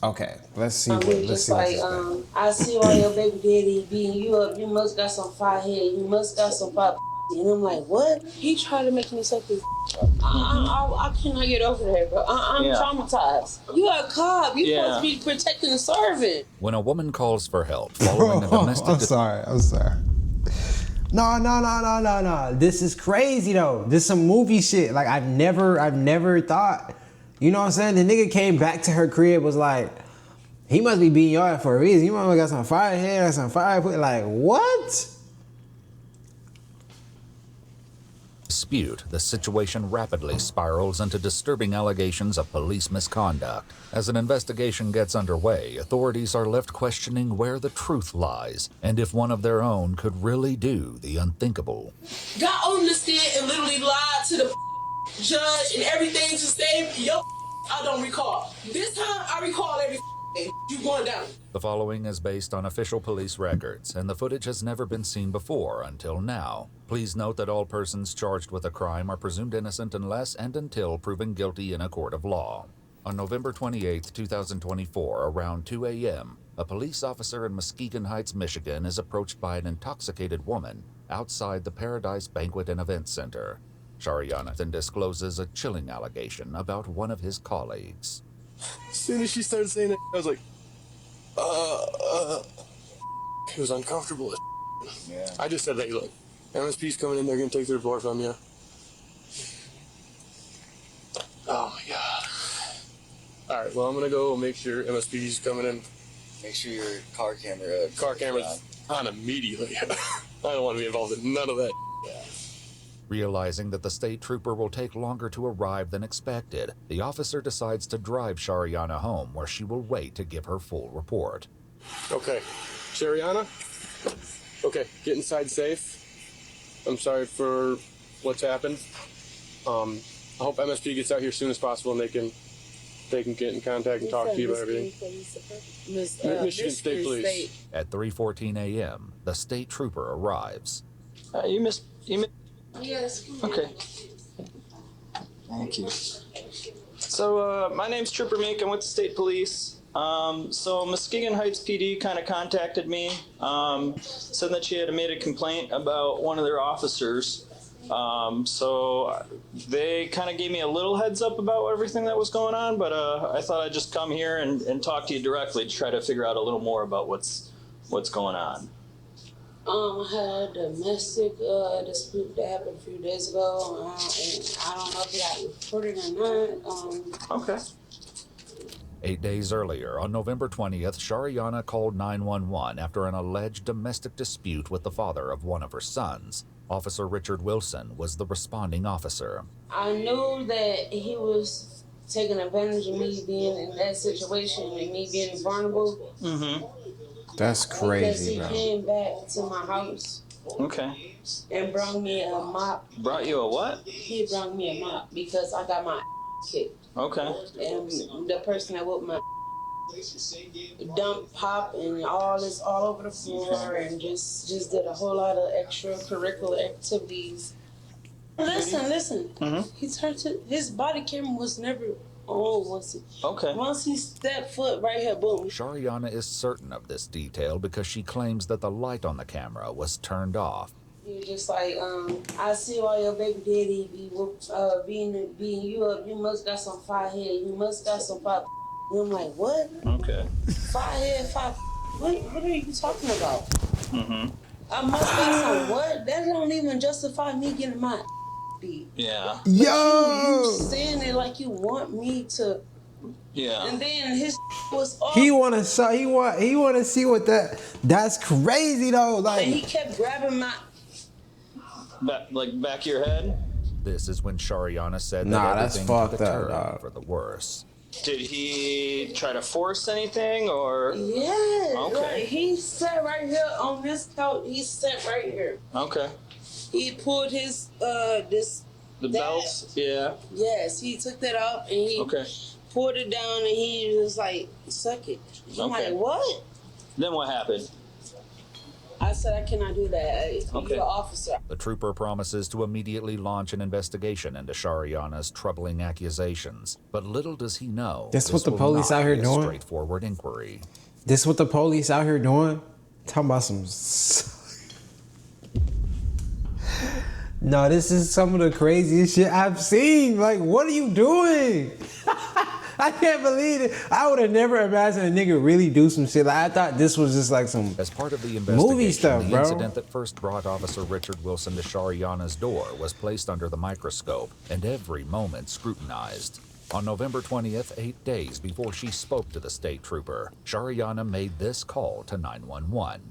Okay, let's see what He let's just see what like, this guy. I see why your baby daddy beating you up. You must got some fire head. You must got some fire. And I'm like, what? He tried to make me suck his. I cannot get over that, bro. I'm traumatized. You a cop. You supposed to be protecting the servant. When a woman calls for help following a Bro, domestic I'm sorry. I'm sorry. No, no, no, no, no, no. This is crazy though. This some movie shit. Like I've never thought. You know what I'm saying? The nigga came back to her crib, was like, he must be beating y'all for a reason. You must got some fire hair, some fire put. Like what? dispute, the situation rapidly spirals into disturbing allegations of police misconduct. As an investigation gets underway, authorities are left questioning where the truth lies and if one of their own could really do the unthinkable. Got on the stand and literally lied to the judge and everything to save your. I don't recall. This time I recall every you going down. The following is based on official police records, and the footage has never been seen before until now. Please note that all persons charged with a crime are presumed innocent unless and until proven guilty in a court of law. On November 28, 2024, around 2 a.m., a police officer in Muskegon Heights, Michigan is approached by an intoxicated woman outside the Paradise Banquet and Event Center. Shariana then discloses a chilling allegation about one of his colleagues. As soon as she started saying that, I was like, it was uncomfortable. Yeah. I just said, hey, look, MSP's coming in, they're going to take the report from you. Oh, my God. All right, well, I'm going to go make sure MSP's coming in. Make sure your car camera's on immediately. I don't want to be involved in none of that. Yeah. Realizing that the state trooper will take longer to arrive than expected, the officer decides to drive Shariana home, where she will wait to give her full report. Okay. Shariana? Okay, get inside safe. I'm sorry for what's happened. I hope MSP gets out here as soon as possible and they can get in contact and talk to you about everything. Michigan State Police. At 3:14 a.m., the state trooper arrives. You missed. Yes. Okay. Thank you. So my name's Trooper Meek. I'm with the state police. So Muskegon Heights PD kind of contacted me, said that she had made a complaint about one of their officers. So they kind of gave me a little heads up about everything that was going on, but I thought I'd just come here and talk to you directly to try to figure out a little more about what's going on. I had a domestic dispute that happened a few days ago, and I don't know if it got reported or not. Okay. 8 days earlier, on November 20th, Shariana called 911 after an alleged domestic dispute with the father of one of her sons. Officer Richard Wilson was the responding officer. I knew that he was taking advantage of me being in that situation and me being vulnerable. Mm-hmm. That's crazy, because bro. he came back to my house. Okay. And brought me a mop. Brought you a what? He brought me a mop because I got my kicked. Okay. And the person that whooped my dumped pop and all this all over the floor and just did a whole lot of extracurricular activities. Listen. Mm-hmm. He turned to his body camera was never on once he stepped foot right here, boom. Shariana is certain of this detail because she claims that the light on the camera was turned off. He was just like, I see why your baby daddy beating you up. You must got some fire head. You must got some fire. And I'm like, what? Okay. Fire head, fire. What are you talking about? Mm-hmm. I must got some what? That don't even justify me getting my beat. Yeah. Yo! You saying it like you want me to. Yeah. And then his was off. He wanna see what that's crazy though. Like And he kept grabbing my. Back of your head? This is when Shariana said Nah, that that's everything took fucked a up, turn dog. for the worse. Did he try to force anything or? Yeah. Okay. Like he sat right here on this couch. He sat right here. Okay. He pulled his The belts? Yeah. Yes, he took that off and he pulled it down and he was like, suck it. I'm Okay. like, what? Then what happened? I said I cannot do that. Okay. You're an officer. The trooper promises to immediately launch an investigation into Shariana's troubling accusations, but little does he know That's what this the will police not out here be a doing? straightforward inquiry. This what the police out here doing? Talking about some. No, this is some of the craziest shit I've seen. Like, what are you doing? I can't believe it. I would have never imagined a nigga really do some shit. Like, I thought this was just like some As part of the investigation, movie stuff, the bro. incident that first brought Officer Richard Wilson to Shariana's door was placed under the microscope and every moment scrutinized. On November 20th, 8 days before she spoke to the state trooper, Shariana made this call to 911.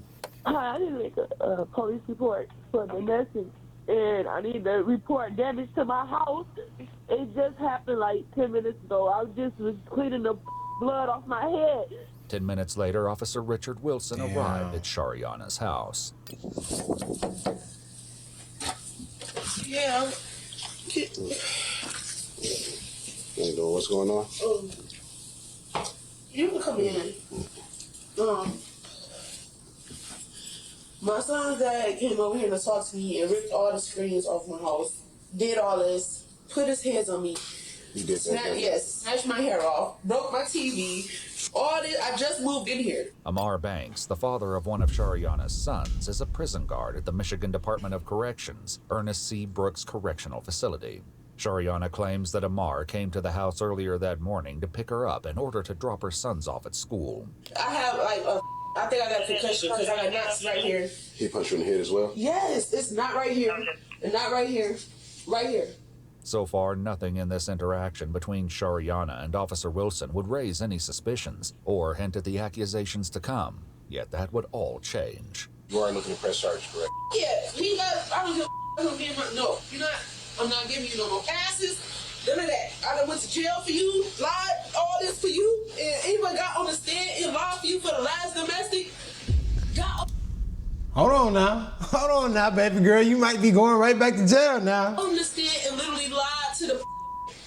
Hi, I need to make a police report for the message, and I need to report damage to my house. It just happened like 10 minutes ago. I just was cleaning the blood off my head. 10 minutes later, Officer Richard Wilson Damn. arrived at Shariana's house. Yeah. How you doing? What's going on? You can come in. My son's dad came over here to talk to me and ripped all the screens off my house. Did all this. Put his hands on me. You did that? Yes, snatched my hair off, broke my TV, all this. I just moved in here. Amar Banks, the father of one of Shariana's sons, is a prison guard at the Michigan Department of Corrections, Ernest C. Brooks Correctional Facility. Shariana claims that Amar came to the house earlier that morning to pick her up in order to drop her sons off at school. I have I think I got a concussion because I got knots right here. He punched you in the head as well? Yes, it's not right here, and not right here, right here. So far, nothing in this interaction between Shariana and Officer Wilson would raise any suspicions or hint at the accusations to come. Yet that would all change. You are looking to press charges, correct? Yeah, he got. I don't give. I don't give him. No, you're not. I'm not giving you no more passes. None of that. I done went to jail for you. Lied. All this for you. And even got on the stand and lied for you for the last domestic. Got Hold on now, baby girl. You might be going right back to jail now. on the stand and literally lied to the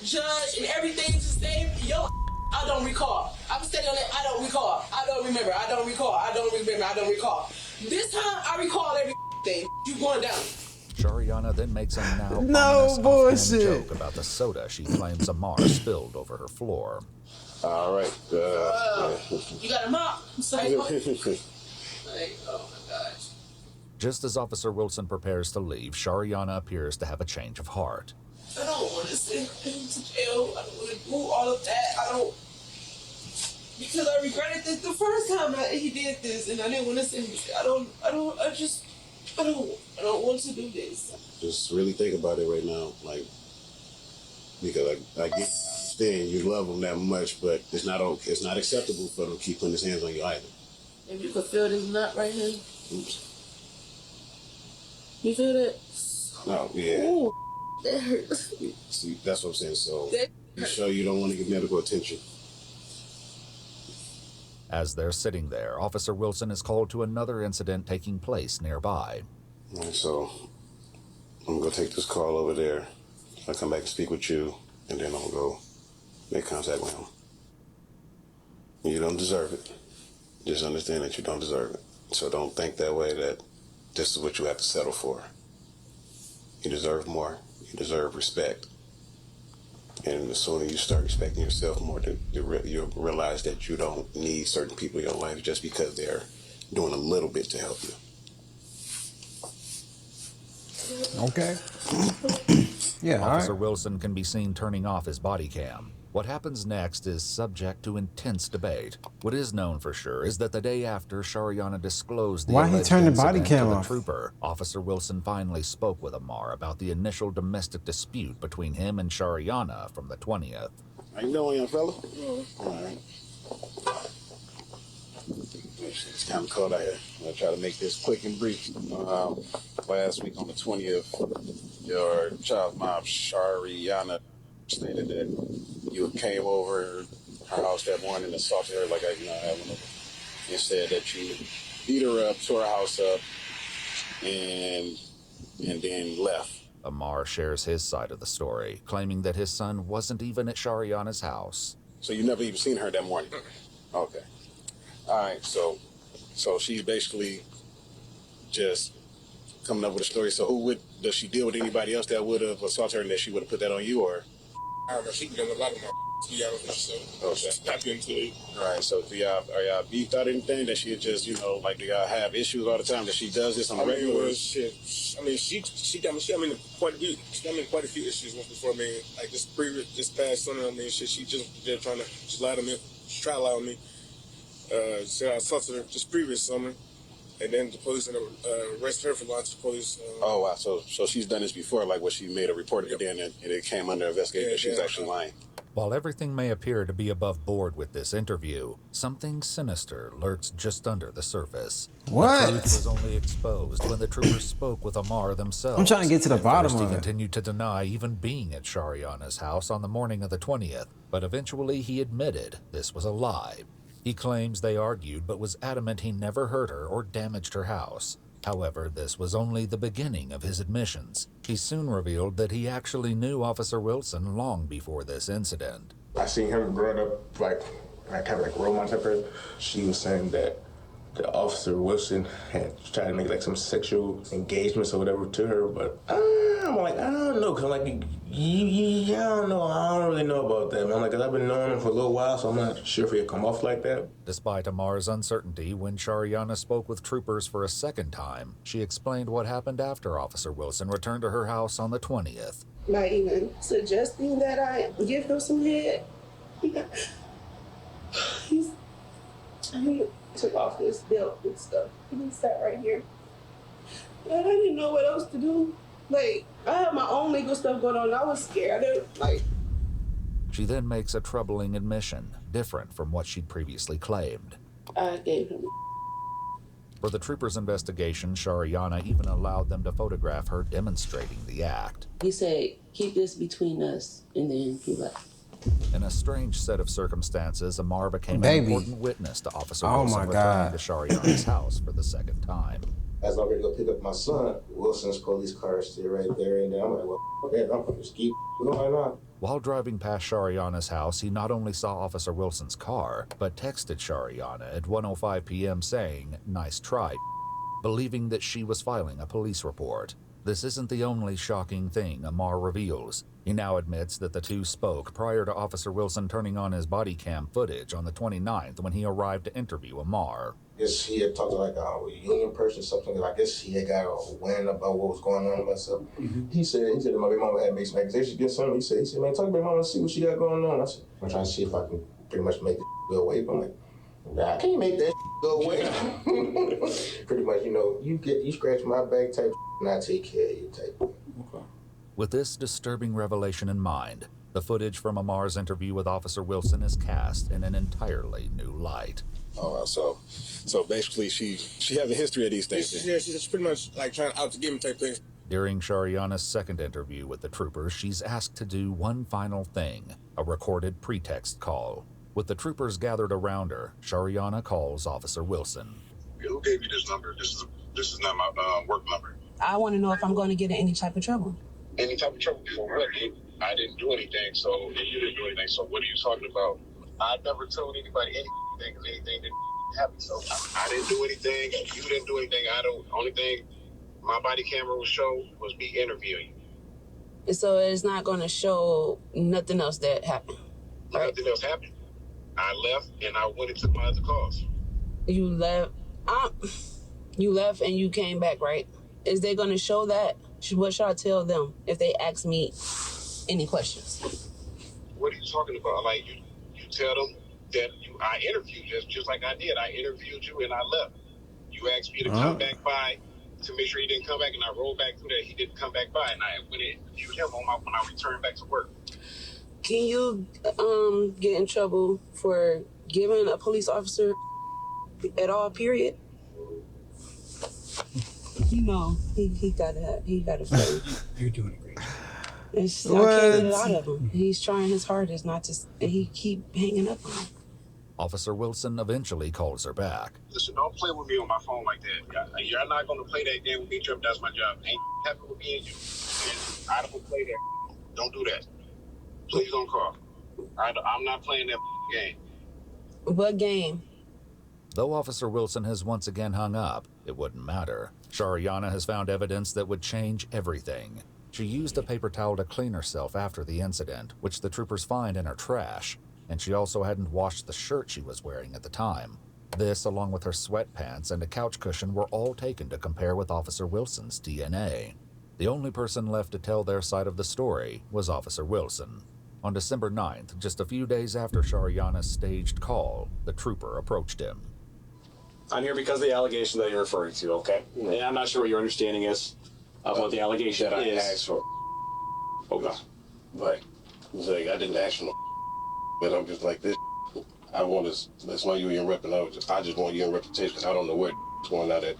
judge and everything to say, yo, I don't recall. I'm standing on that, I don't recall. I don't remember. I don't recall. I don't remember. I don't recall. This time, I recall everything. You going down. Shariana then makes a now No ominous offhand bullshit. joke about the soda she claims Amar spilled over her floor. All right. You got a mop. It's like, oh my gosh. Just as Officer Wilson prepares to leave, Shariana appears to have a change of heart. I don't want to send him to jail. I don't want to do all of that. I don't. Because I regretted this the first time he did this, and I didn't want to send him. I don't want to do this. Just really think about it right now. Like, because I get understand you love him that much, but it's not okay. It's not acceptable for him to keep putting his hands on you either. If you could feel this nut right here. Oops. You feel that? No, yeah. Ooh, that hurts. See, that's what I'm saying. So, That you sure you don't want to give medical attention? As they're sitting there, Officer Wilson is called to another incident taking place nearby. All right, so I'm gonna take this call over there. I'll come back and speak with you, and then I'll go make contact with him. You don't deserve it. Just understand that you don't deserve it. So don't think that way, that this is what you have to settle for. You deserve more. You deserve respect. And the sooner you start respecting yourself more, you'll realize that you don't need certain people in your life just because they're doing a little bit to help you. Okay. Yeah, all Officer right. Wilson can be seen turning off his body cam. What happens next is subject to intense debate. What is known for sure is that the day after Shariana disclosed the Why he alleged turned the body incident cam to the off? trooper, Officer Wilson finally spoke with Amar about the initial domestic dispute between him and Shariana from the 20th. How you doing, young fella? All right. It's kind of cold out here. I'm going to try to make this quick and brief. Last week on the 20th, your child's mom, Shariana, stated that you came over her house that morning and assaulted her like I having her, and said that you beat her up, tore her house up, and then left. Amar shares his side of the story, claiming that his son wasn't even at Shariana's house. So you never even seen her that morning? Okay. All right, so she's basically just coming up with a story. So does she deal with anybody else that would have assaulted her and that she would have put that on you, or? I don't know. She done a lot of my to be honest with you, so Okay. not into it. All right, so are y'all beefed out anything that she just, like, do y'all have issues all the time that she does this on the regular? Shit. I mean, she got me. I'm in quite a few. I'm in quite a few issues once before. I mean, like this past summer. I mean, shit. She just trying to just lie to me. She tried to lie on me. Said I assaulted her just previous summer, and then the police arrested her for lying to the police. Oh wow, so she's done this before, like what she made a report of it, and it came under investigation. Yeah, She's actually lying. While everything may appear to be above board with this interview, something sinister lurks just under the surface. What? The truth was only exposed when the troopers spoke with Amar themselves. I'm trying to get to the bottom First, of he it. continued to deny even being at Shariana's house on the morning of the 20th, but eventually he admitted this was a lie. He claims they argued, but was adamant he never hurt her or damaged her house. However, this was only the beginning of his admissions. He soon revealed that he actually knew Officer Wilson long before this incident. I seen him growing up like kind of like role model type person. She was saying that the Officer Wilson had tried to make like some sexual engagements or whatever to her, but I'm like, I don't know, cause I'm like, I don't know, I don't really know about that, man. I'm like, cause I've been knowing him for a little while, so I'm not sure if he'd come off like that. Despite Amar's uncertainty, when Shariana spoke with troopers for a second time, she explained what happened after Officer Wilson returned to her house on the 20th. By even suggesting that I give him some head. He took off his belt and stuff, and he sat right here. And I didn't know what else to do. Like, I had my own legal stuff going on. I was scared. She then makes a troubling admission, different from what she'd previously claimed. I gave him. For the troopers' investigation, Shariana even allowed them to photograph her demonstrating the act. He said, keep this between us, and then he left. In a strange set of circumstances, Amar became Baby. an important witness to Officer Oh Wilson my returning God. to Shariana's house for the second time. As I'm ready to go pick up my son, Wilson's police car is still right there, and then I'm like, well, okay, I'm gonna just keep going on. While driving past Shariana's house, he not only saw Officer Wilson's car, but texted Shariana at 1:05 p.m. saying, "Nice try," believing that she was filing a police report. This isn't the only shocking thing Amar reveals. He now admits that the two spoke prior to Officer Wilson turning on his body cam footage on the 29th when he arrived to interview Amar. I guess he had talked to like a union person, something. I guess he had got a wind about what was going on with myself. He said that my baby mama had made some accusations against him. He said, man, talk to my mama and see what she got going on. I said, I'm trying to see if I can pretty much make this go away. But I'm like, nah, I can't make that go away. Pretty much, you scratch my back type, and I take care of you type. Okay. With this disturbing revelation in mind, the footage from Amar's interview with Officer Wilson is cast in an entirely new light. Oh, wow, so basically she has a history of these things. Yeah, she's pretty much like trying out to get me type thing. During Shariana's second interview with the troopers, she's asked to do one final thing, a recorded pretext call. With the troopers gathered around her, Shariana calls Officer Wilson. Who gave you this number? This is not my work number. I want to know if I'm going to get in any type of trouble. Any type of trouble for what? I didn't do anything, so and you didn't do anything. So what are you talking about? I never told anybody anything because anything didn't happen. So I didn't do anything. You didn't do anything. Only thing my body camera will show was me interviewing you. So it's not going to show nothing else that happened, right? Nothing else happened. I left and I went and took my other calls. You left. You left and you came back, right? Is they going to show that? What should I tell them if they ask me any questions? What are you talking about? Like you tell them that I interviewed you just like I did. I interviewed you and I left. You asked me to come back by to make sure he didn't come back, and I rolled back through that. He didn't come back by, and I went and interviewed him when I returned back to work. Can you get in trouble for giving a police officer at all, period? He got a face. You're doing a great job. I can't get it out of him. He's trying his hardest not to, and he keep hanging up on him. Officer Wilson eventually calls her back. Listen, don't play with me on my phone like that. You're not going to play that game with me, Trip. That's my job. Ain't happening with me and you. And I don't play that. Don't do that. Please don't call. I'm not playing that game. What game? Though Officer Wilson has once again hung up, It wouldn't matter. Shariana has found evidence that would change everything. She used a paper towel to clean herself after the incident, which the troopers find in her trash, and she also hadn't washed the shirt she was wearing at the time. This, along with her sweatpants and a couch cushion, were all taken to compare with Officer Wilson's DNA. The only person left to tell their side of the story was Officer Wilson. On December 9th, just a few days after Shariana's staged call, the trooper approached him. I'm here because of the allegation that you're referring to, okay? And I'm not sure what your understanding is of what the allegation that is. I asked for. Okay. But it's like, I didn't ask for no, but I'm just like this. I want to, that's why you in rep, and I just want you in reputation because I don't know where it's going now that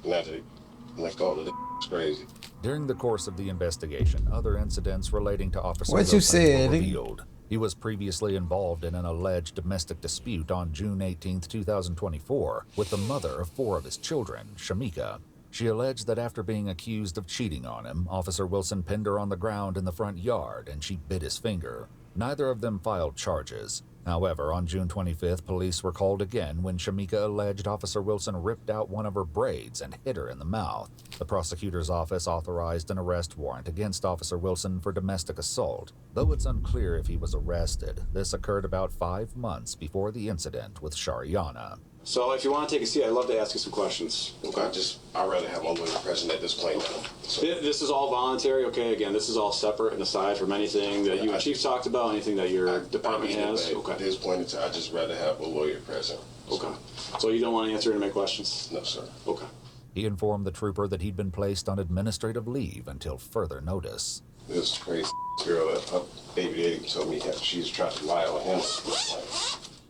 like all of this is crazy. During the course of the investigation, other incidents relating to Officer What you Wilson said? were revealed. He was previously involved in an alleged domestic dispute on June 18, 2024, with the mother of 4 of his children, Shamika. She alleged that after being accused of cheating on him, Officer Wilson pinned her on the ground in the front yard and she bit his finger. Neither of them filed charges. However, on June 25th, police were called again when Shamika alleged Officer Wilson ripped out one of her braids and hit her in the mouth. The prosecutor's office authorized an arrest warrant against Officer Wilson for domestic assault. Though it's unclear if he was arrested, this occurred about 5 months before the incident with Shariana. So if you want to take a seat, I'd love to ask you some questions. Okay, I'd rather have my lawyer present at this point now. So. This is all voluntary, okay? Again, this is all separate and aside from anything that you and Chief talked about, anything that your department has. Okay. At this point in time, I'd just rather have a lawyer present. Okay. So you don't want to answer any of my questions? No, sir. Okay. He informed the trooper that he'd been placed on administrative leave until further notice. This crazy girl that her baby daddy told me she's trying to lie on him.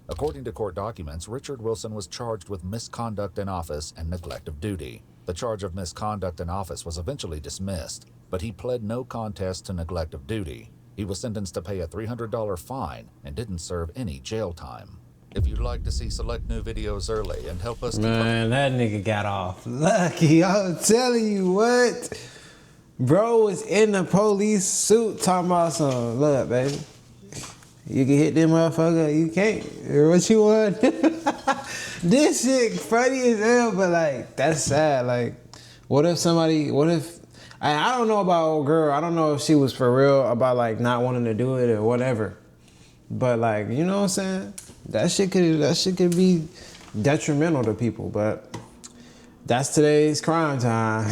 According to court documents, Richard Wilson was charged with misconduct in office and neglect of duty. The charge of misconduct in office was eventually dismissed, but he pled no contest to neglect of duty. He was sentenced to pay a $300 fine and didn't serve any jail time. If you'd like to see select new videos early and help us... Man, that nigga got off lucky. I'm telling you what. Bro was in the police suit talking about some, look, baby. You can hit them motherfucker, you can't. What you want? This shit funny as hell, but like, that's sad. Like, what if I don't know about old girl. I don't know if she was for real about like not wanting to do it or whatever. But like, you know what I'm saying? That shit could be detrimental to people, but that's today's crime time.